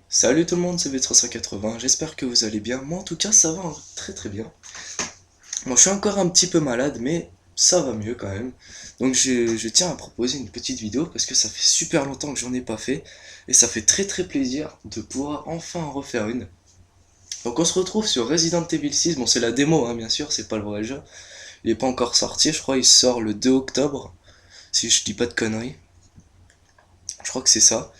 Salut tout le monde, c'est V380, j'espère que vous allez bien. Moi en tout cas ça va très très bien. Moi je suis encore un petit peu malade mais ça va mieux quand même. Donc je tiens à proposer une petite vidéo parce que ça fait super longtemps que j'en ai pas fait. Et ça fait très très plaisir de pouvoir enfin en refaire une. Donc on se retrouve sur Resident Evil 6, bon c'est la démo hein, bien sûr, c'est pas le vrai jeu. Il est pas encore sorti, je crois il sort le 2 octobre, si je dis pas de conneries. Je crois que c'est ça.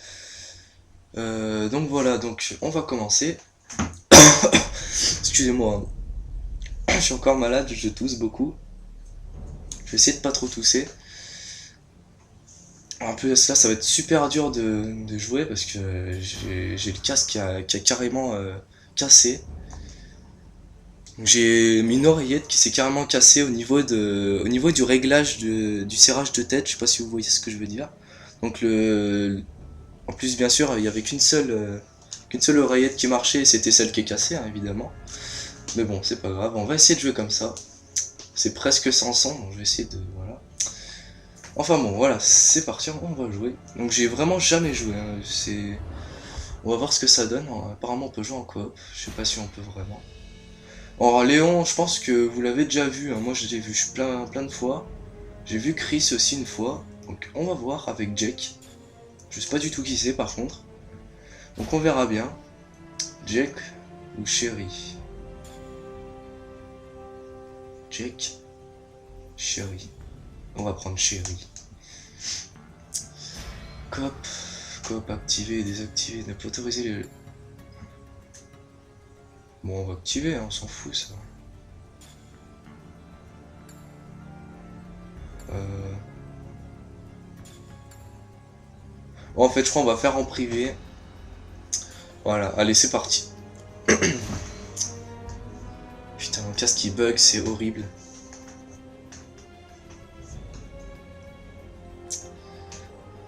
Donc voilà, donc on va commencer. Excusez-moi, hein. Je suis encore malade, je tousse beaucoup. Je vais essayer de pas trop tousser. En plus là, ça va être super dur de jouer parce que j'ai le casque qui a carrément cassé. J'ai mis une oreillette qui s'est carrément cassée au niveau du réglage du serrage de tête. Je sais pas si vous voyez ce que je veux dire. Donc en plus bien sûr, il y avait qu'une seule oreillette qui marchait et c'était celle qui est cassée hein, évidemment. Mais bon, c'est pas grave, on va essayer de jouer comme ça. C'est presque sans son, donc je vais essayer de... Voilà. Enfin bon, voilà, c'est parti, on va jouer. Donc j'ai vraiment jamais joué, hein. On va voir ce que ça donne. Apparemment on peut jouer en coop, je sais pas si on peut vraiment. Alors Léon, je pense que vous l'avez déjà vu, hein. Moi je l'ai vu plein de fois. J'ai vu Chris aussi une fois, donc on va voir avec Jake. Je sais pas du tout qui c'est par contre. Donc on verra bien. Jake ou Sherry. Jake, Sherry. On va prendre Sherry. Coop activé et désactivé. Ne pas autoriser les... Bon, on va activer, hein, on s'en fout ça. Bon, en fait, je crois qu'on va faire en privé. Voilà, allez, c'est parti. Putain, mon casque qui bug, c'est horrible.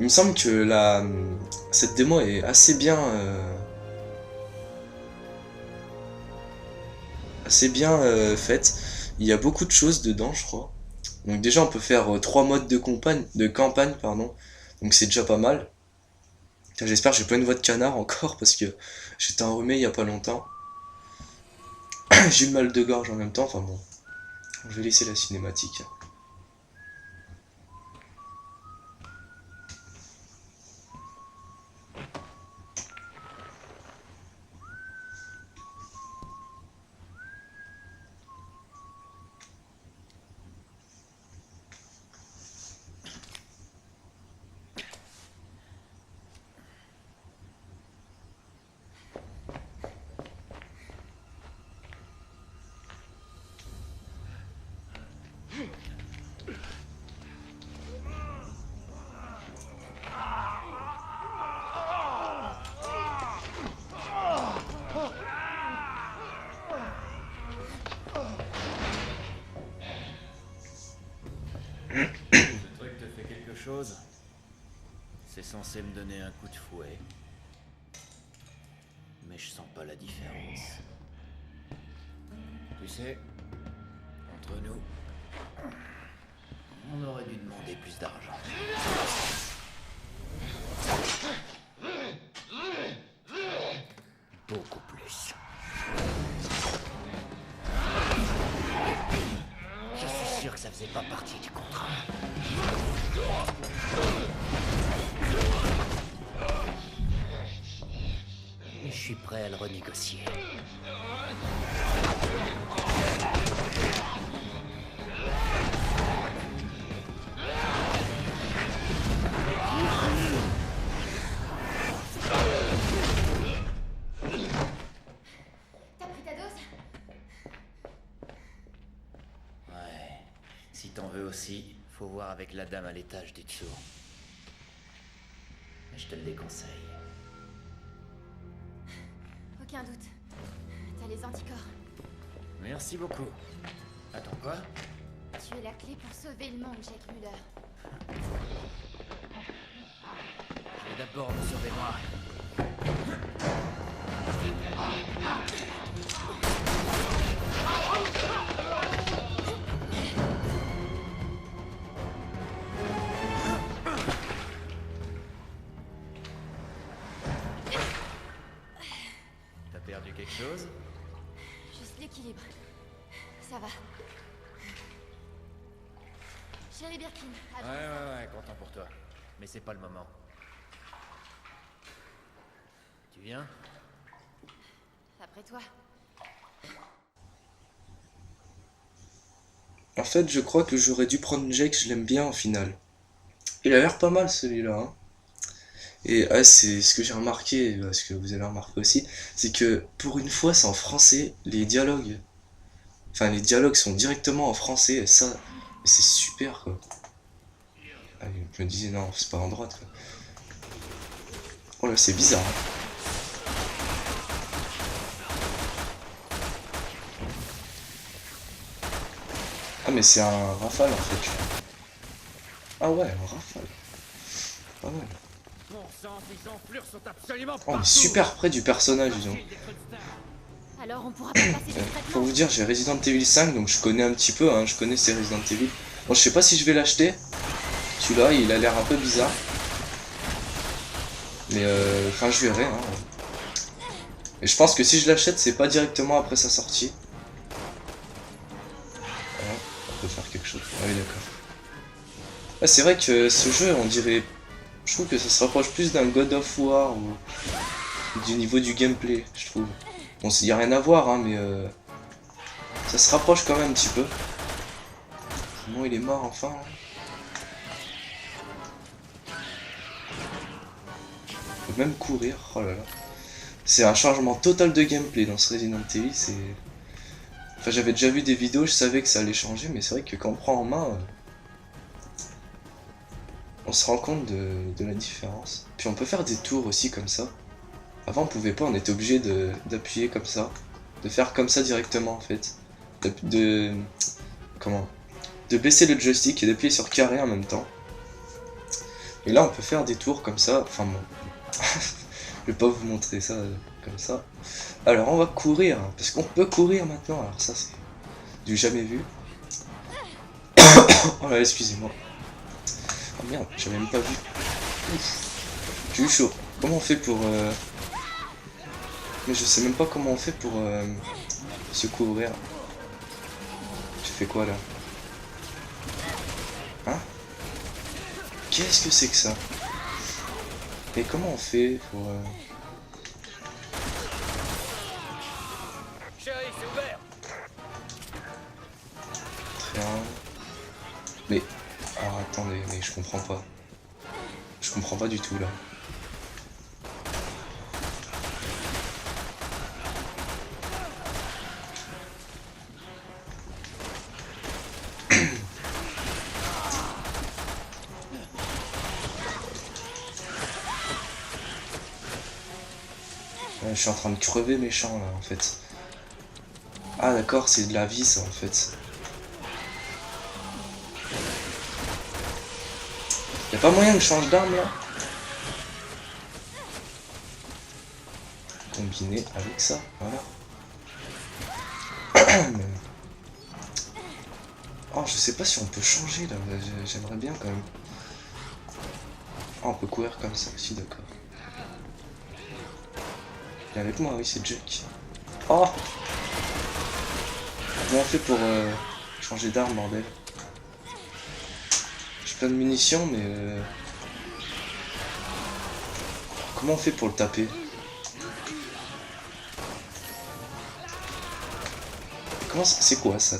Il me semble que cette démo est assez bien faite. Il y a beaucoup de choses dedans, je crois. Donc déjà, on peut faire 3 modes de campagne, pardon. Donc c'est déjà pas mal. J'espère que j'ai pas une voix de canard encore parce que j'étais enrhumé il y a pas longtemps. J'ai eu le mal de gorge en même temps, enfin bon. Je vais laisser la cinématique. Ce truc te fait quelque chose? C'est censé me donner un coup de fouet. Mais je sens pas la différence. Tu sais, entre nous, on aurait dû demander plus d'argent. Beaucoup plus. Je suis sûr que ça faisait pas partie du contrat. Et je suis prêt à le renégocier. T'as pris ta dose? Ouais. Si t'en veux aussi, faut voir avec la dame à l'étage du dessous. Mais je te le déconseille. Aucun doute. T'as les anticorps. Merci beaucoup. Attends, quoi? Tu es la clé pour sauver le monde, Jake Muller. Je vais d'abord me sauver moi. quelque chose? Juste l'équilibre. Ça va. Chérie Birkin, à toi. Ouais, content pour toi. Mais c'est pas le moment. Tu viens? Après toi. En fait, je crois que j'aurais dû prendre Jake, je l'aime bien au final. Il a l'air pas mal celui-là, hein. Et c'est ce que j'ai remarqué, ce que vous avez remarqué aussi, c'est que pour une fois c'est en français, les dialogues sont directement en français, et ça, c'est super quoi. Ah, je me disais non, c'est pas en droite quoi. Oh là, c'est bizarre, hein. Ah mais c'est un rafale en fait. Ah ouais, un rafale. Pas mal. Bon sang, ces enflures sont absolument Oh, on est partout. super près du personnage, disons. Alors on pourra pas passer Pour discrètement. vous dire, j'ai Resident Evil 5, donc je connais un petit peu, hein, je connais ces Resident Evil. Bon, je sais pas si je vais l'acheter. Celui-là, il a l'air un peu bizarre. Mais enfin, je verrai. Hein. Et je pense que si je l'achète, c'est pas directement après sa sortie. Voilà, on peut faire quelque chose. Ah oui, d'accord. Ah, c'est vrai que ce jeu, on dirait... Je trouve que ça se rapproche plus d'un God of War ou du niveau du gameplay, je trouve. Bon, il y a rien à voir, hein, mais ça se rapproche quand même un petit peu. Bon, il est mort enfin. Hein. On peut même courir, oh là là. C'est un changement total de gameplay dans ce Resident Evil, c'est... Enfin, j'avais déjà vu des vidéos, je savais que ça allait changer, mais c'est vrai que quand on prend en main, on se rend compte de la différence. Puis on peut faire des tours aussi comme ça. Avant on pouvait pas, on était obligé d'appuyer comme ça. De faire comme ça directement en fait. Comment? De baisser le joystick et d'appuyer sur carré en même temps. Et là on peut faire des tours comme ça. Enfin bon. Je vais pas vous montrer ça comme ça. Alors on va courir, parce qu'on peut courir maintenant. Alors ça c'est du jamais vu. Oh là, excusez-moi. Oh merde, j'avais même pas vu. J'ai eu chaud. Comment on fait pour... Mais je sais même pas comment on fait pour se couvrir. Tu fais quoi là? Hein? Qu'est-ce que c'est que ça? Et comment on fait pour... Chérie, c'est ouvert. Triangle... Mais... Alors attendez, mais je comprends pas. Je comprends pas du tout là. Je suis en train de crever méchant là en fait. Ah d'accord, c'est de la vie ça en fait. Y'a pas moyen que je change d'arme là? Combiner avec ça, voilà. Oh, je sais pas si on peut changer là, j'aimerais bien quand même. Oh, on peut courir comme ça aussi, d'accord. Il est avec moi, oui, c'est Jack. Oh! Comment on fait pour changer d'arme, bordel? J'ai plein de munitions, mais... Comment on fait pour le taper? Comment c'est quoi ça?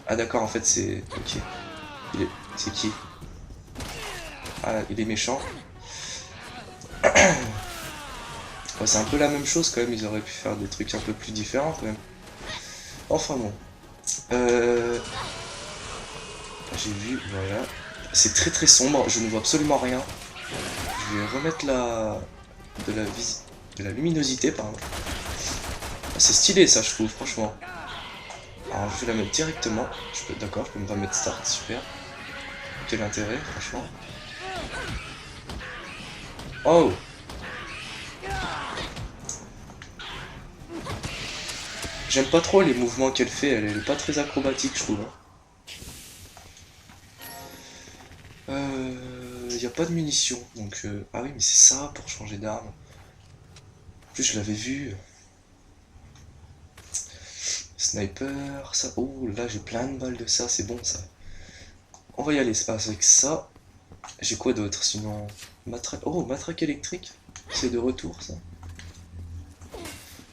Ah d'accord, en fait c'est... Ok. C'est qui? Ah, il est méchant. Ouais, c'est un peu la même chose quand même, ils auraient pu faire des trucs un peu plus différents quand même. Enfin bon. J'ai vu, voilà. C'est très très sombre, je ne vois absolument rien. Je vais remettre de la luminosité, pardon. Ah, c'est stylé ça, je trouve, franchement. Alors je vais la mettre directement. D'accord, je peux me remettre start, super. Quel intérêt, franchement. Oh! J'aime pas trop les mouvements qu'elle fait, elle est pas très acrobatique, je trouve. Y a pas de munitions, donc... Ah oui, mais c'est ça pour changer d'arme. plus, je l'avais vu. Sniper, ça. Oh, là, j'ai plein de balles de ça, c'est bon ça. On va y aller avec ça. J'ai quoi d'autre sinon? Matraque. Oh, matraque électrique. C'est de retour ça.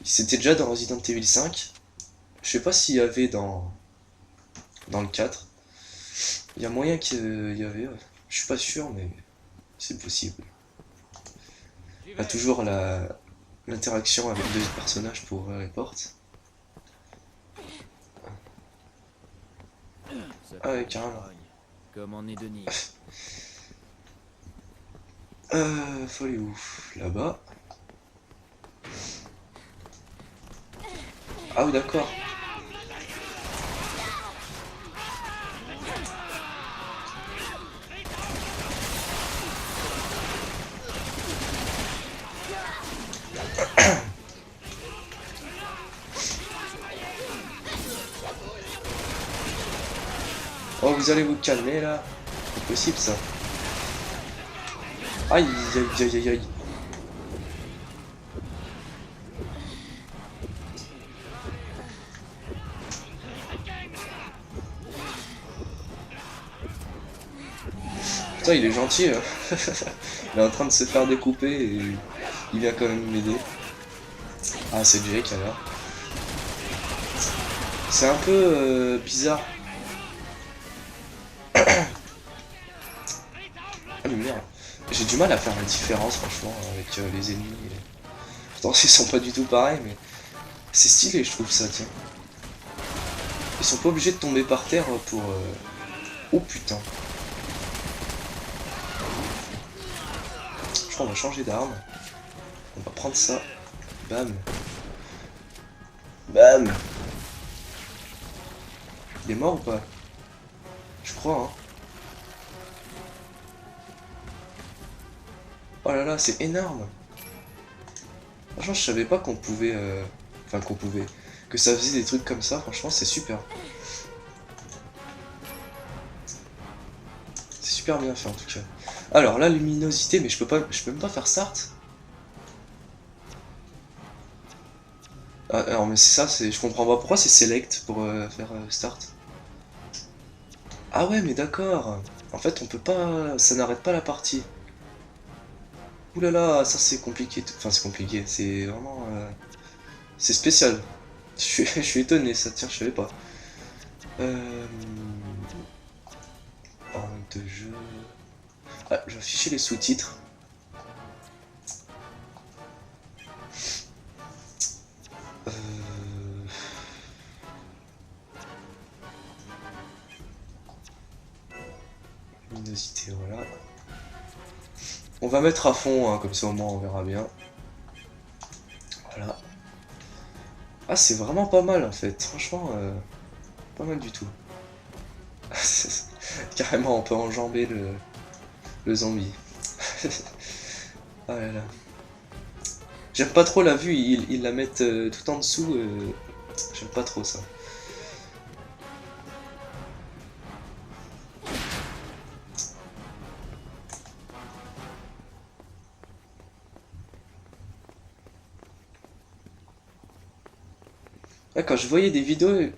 C'était déjà dans Resident Evil 5. Je sais pas s'il y avait dans le 4. Il y a moyen qu'il y avait. Je suis pas sûr, mais c'est possible. Il y a toujours l'interaction avec deux personnages pour ouvrir les portes. Ah ouais, carrément. Comme en est Denis. Faut aller où? Là-bas. Ah oui, d'accord. Oh, vous allez vous calmer là. C'est possible ça. Aïe, aïe, aïe, aïe, aïe. Putain, il est gentil. Hein. Il est en train de se faire découper et il vient quand même m'aider. Ah, c'est Jake alors. C'est un peu bizarre. Ah mais merde. J'ai du mal à faire la différence franchement avec les ennemis. Pourtant ils sont pas du tout pareils mais c'est stylé je trouve ça tiens. Ils sont pas obligés de tomber par terre pour... Oh putain. Je crois qu'on va changer d'arme. On va prendre ça. Bam. Bam. Il est mort ou pas? Je crois hein. Oh là là, c'est énorme. Franchement, je savais pas qu'on pouvait... Enfin, qu'on pouvait... Que ça faisait des trucs comme ça, franchement, c'est super. C'est super bien fait, en tout cas. Alors, la luminosité, mais je peux même pas faire start. Ah, alors, mais c'est ça, je comprends pas pourquoi c'est select pour faire start. Ah ouais, mais d'accord. En fait, on peut pas... Ça n'arrête pas la partie. Ouh là là, ça c'est compliqué. Enfin, c'est compliqué. C'est vraiment... C'est spécial. Je suis étonné, ça. Tiens, je savais pas. En de jeu... Ah, je vais afficher les sous-titres. Luminosité, voilà. On va mettre à fond, hein, comme ça au moins on verra bien. Voilà. Ah, c'est vraiment pas mal en fait. Franchement, pas mal du tout. Carrément, on peut enjamber le zombie. Ah là là. J'aime pas trop la vue, ils la mettent tout en dessous. J'aime pas trop ça. Ouais, quand je voyais des vidéos,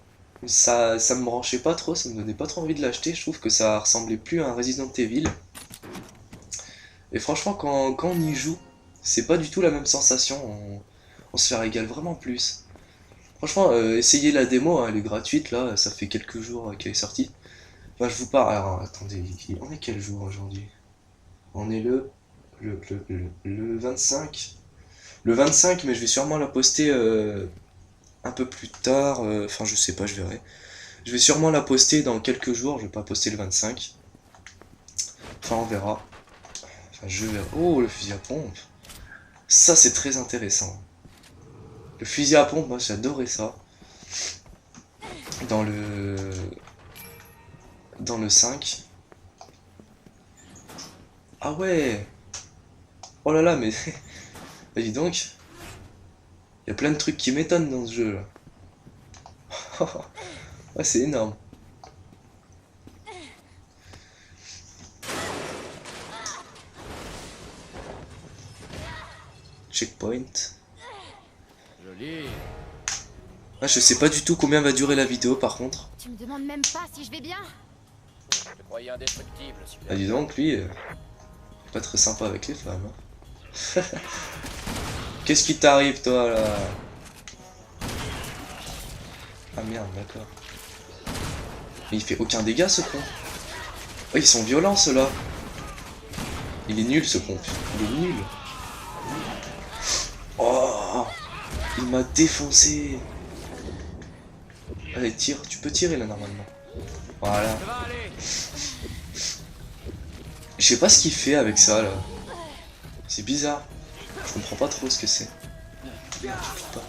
ça me branchait pas trop, ça me donnait pas trop envie de l'acheter. Je trouve que ça ressemblait plus à un Resident Evil. Et franchement, quand on y joue, c'est pas du tout la même sensation. On se fait régaler vraiment plus. Franchement, essayez la démo, hein, elle est gratuite là, ça fait quelques jours qu'elle est sortie. Enfin, je vous parle. Alors, attendez, on est quel jour aujourd'hui? On est le 25. Le 25, mais je vais sûrement la poster un peu plus tard. Enfin, je sais pas, je verrai. Je vais sûrement la poster dans quelques jours, je vais pas poster le 25. Enfin, on verra. Enfin, je verrai. Oh, le fusil à pompe. Ça, c'est très intéressant. Le fusil à pompe, moi, j'adorais ça. Dans le 5. Ah ouais. Oh là là, mais... Bah, dis donc. Il y a plein de trucs qui m'étonnent dans ce jeu, là. Ouais, c'est énorme. Checkpoint. Joli. Ah, je sais pas du tout combien va durer la vidéo par contre. Tu me demandes même pas si je vais bien. Je te croyais indestructible, super. Ah dis donc, lui, pas très sympa avec les femmes. Hein. Qu'est-ce qui t'arrive toi là? Ah merde, d'accord. Mais il fait aucun dégât ce con. Oh, ils sont violents ceux-là. Il est nul ce con. Il est nul. Oh, il m'a défoncé. Allez, tire. Tu peux tirer là normalement. Voilà. Ça va aller. Je sais pas ce qu'il fait avec ça là. C'est bizarre. Je comprends pas trop ce que c'est. Merde, je peux pas.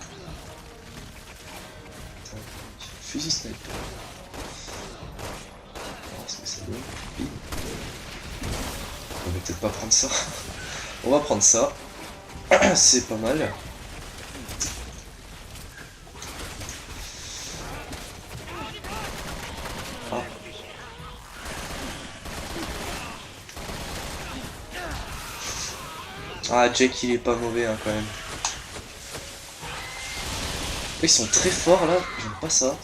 Attends. Fusil sniper. On va voir ce que ça donne. Oui. On va peut-être pas prendre ça. On va prendre ça. C'est pas mal. Ah. Ah, Jake il est pas mauvais hein, quand même. Ils sont très forts là, j'aime pas ça.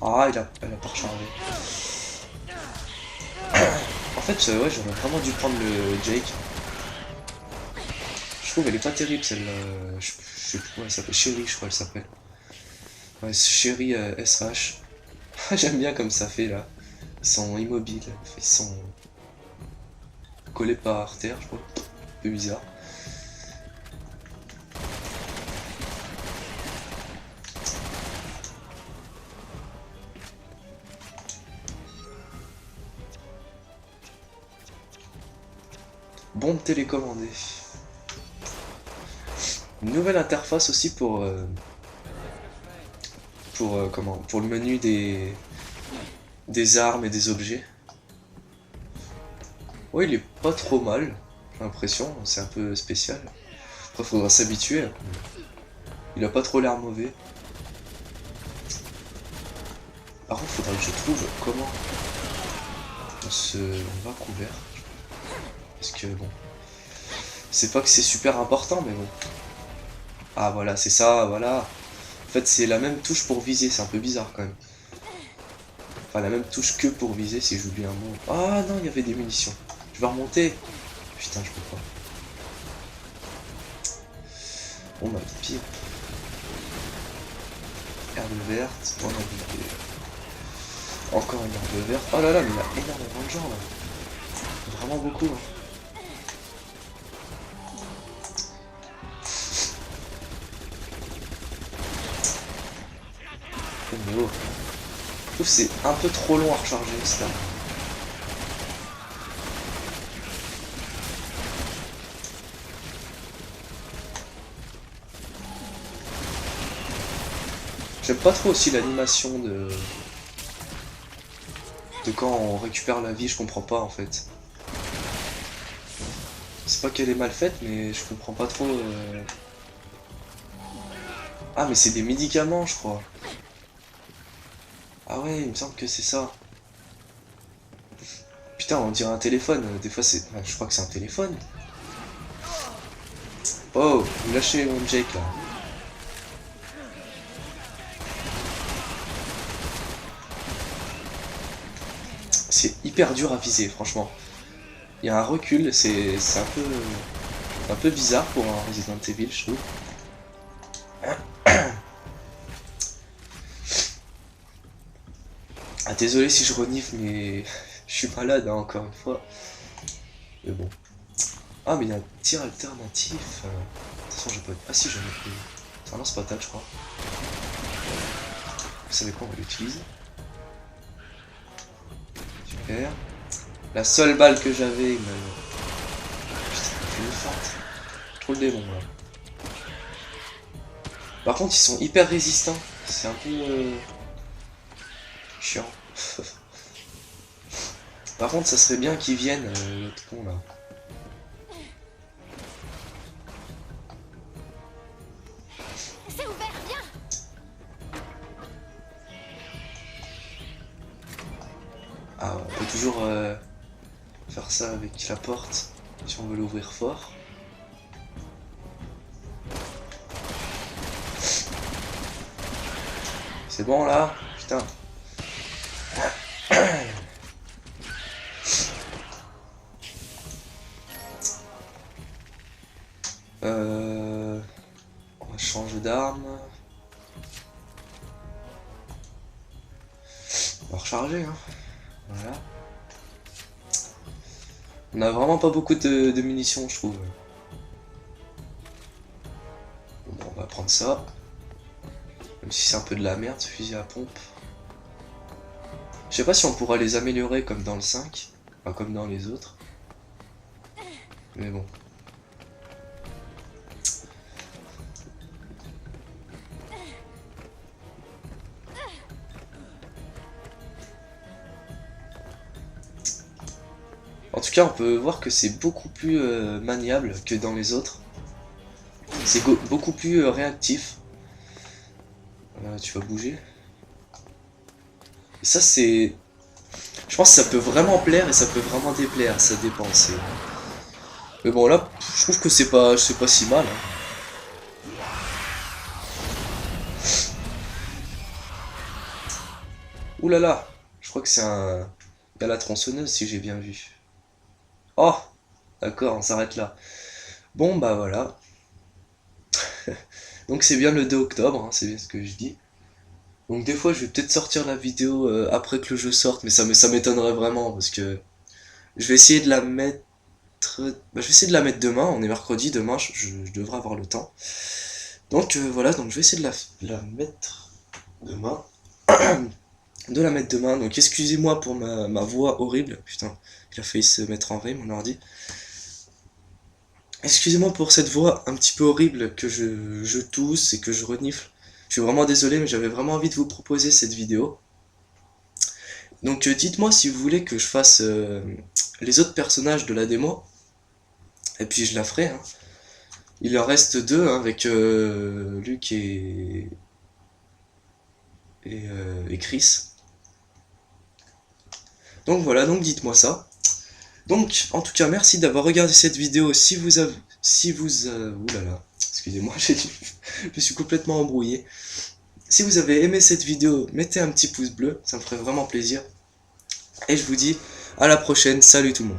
Ah, elle a pas rechargé. En fait, ouais, j'aurais vraiment dû prendre le Jake. Je trouve elle est pas terrible celle-là. Je sais plus comment elle s'appelle. Chérie, je crois elle s'appelle. Ouais, Chérie SH. J'aime bien comme ça fait là. Ils sont immobiles. Ils sont collés par terre, je crois. Un peu bizarre. Bombe télécommandée. Une nouvelle interface aussi pour le menu des armes et des objets. Ouais, il est pas trop mal, j'ai l'impression, c'est un peu spécial. Après, faudra s'habituer. Il a pas trop l'air mauvais. Par contre, faudra que je trouve comment on va couvert. Parce que bon, c'est pas que c'est super important, mais bon. Ah voilà, c'est ça, voilà. En fait, c'est la même touche pour viser, c'est un peu bizarre quand même. Enfin, la même touche que pour viser, si j'oublie un mot. Ah non, il y avait des munitions. Je vais remonter. Putain, je peux pas. Bon bah, pire. Herbe verte, on a vu encore une herbe verte. Oh là là, mais il y a énormément de gens là. Vraiment beaucoup. Hein. Mais oh. Je trouve que c'est un peu trop long à recharger, etc. J'aime pas trop aussi l'animation de quand on récupère la vie, je comprends pas en fait. C'est pas qu'elle est mal faite, mais je comprends pas trop. Ah, mais c'est des médicaments, je crois. Ah ouais, il me semble que c'est ça. Putain, on dirait un téléphone. Des fois, c'est. Ah, je crois que c'est un téléphone. Oh, vous lâchez mon Jake là. C'est hyper dur à viser, franchement. Il y a un recul, c'est un peu bizarre pour un Resident Evil, je trouve. Ah, désolé si je renifle, mais je suis malade hein, encore une fois. Mais bon. Ah, mais il y a un tir alternatif. De toute façon, je peux. Ah, si, j'en ai pris. C'est un lance-patate, je crois. Vous savez quoi, on l'utilise. Super. La seule balle que j'avais, il m'a. Putain, il fait une fente. Trop le démon là. Par contre, ils sont hyper résistants. C'est un peu. Chiant. Par contre, ça serait bien qu'ils viennent, l'autre con là. C'est ouvert, viens. Ah, on peut toujours faire ça avec la porte si on veut l'ouvrir fort. C'est bon là? Putain. On va changer d'arme. On va recharger, hein. Voilà. On a vraiment pas beaucoup de munitions, je trouve. Bon, on va prendre ça. Même si c'est un peu de la merde, ce fusil à pompe. Je sais pas si on pourra les améliorer comme dans le 5. Enfin, comme dans les autres. Mais bon. En tout cas, on peut voir que c'est beaucoup plus maniable que dans les autres. C'est beaucoup plus réactif. Tu vas bouger. Et ça, c'est... Je pense que ça peut vraiment plaire et ça peut vraiment déplaire. Ça dépend. Mais bon, là, je trouve que c'est pas si mal. Hein. Ouh là là. Je crois que c'est un... Il y a la tronçonneuse, si j'ai bien vu. Oh, d'accord, on s'arrête là. Bon, bah voilà. Donc c'est bien le 2 octobre, hein, c'est bien ce que je dis. Donc des fois je vais peut-être sortir la vidéo après que le jeu sorte, mais ça m'étonnerait vraiment parce que je vais essayer de la mettre... Bah, je vais essayer de la mettre demain, on est mercredi, demain je devrais avoir le temps. Donc voilà, donc je vais essayer de la mettre demain. De la mettre demain, donc excusez-moi pour ma voix horrible, putain, il a failli se mettre en vrille mon ordi. Excusez-moi pour cette voix un petit peu horrible que je tousse et que je renifle. Je suis vraiment désolé, mais j'avais vraiment envie de vous proposer cette vidéo. Donc dites-moi si vous voulez que je fasse les autres personnages de la démo. Et puis je la ferai. Hein. Il en reste deux hein, avec Luc et Chris. Donc voilà, donc dites-moi ça. Donc, en tout cas, merci d'avoir regardé cette vidéo. Si vous avez... Oulala, excusez-moi, je me suis complètement embrouillé. Si vous avez aimé cette vidéo, mettez un petit pouce bleu, ça me ferait vraiment plaisir. Et je vous dis à la prochaine, salut tout le monde.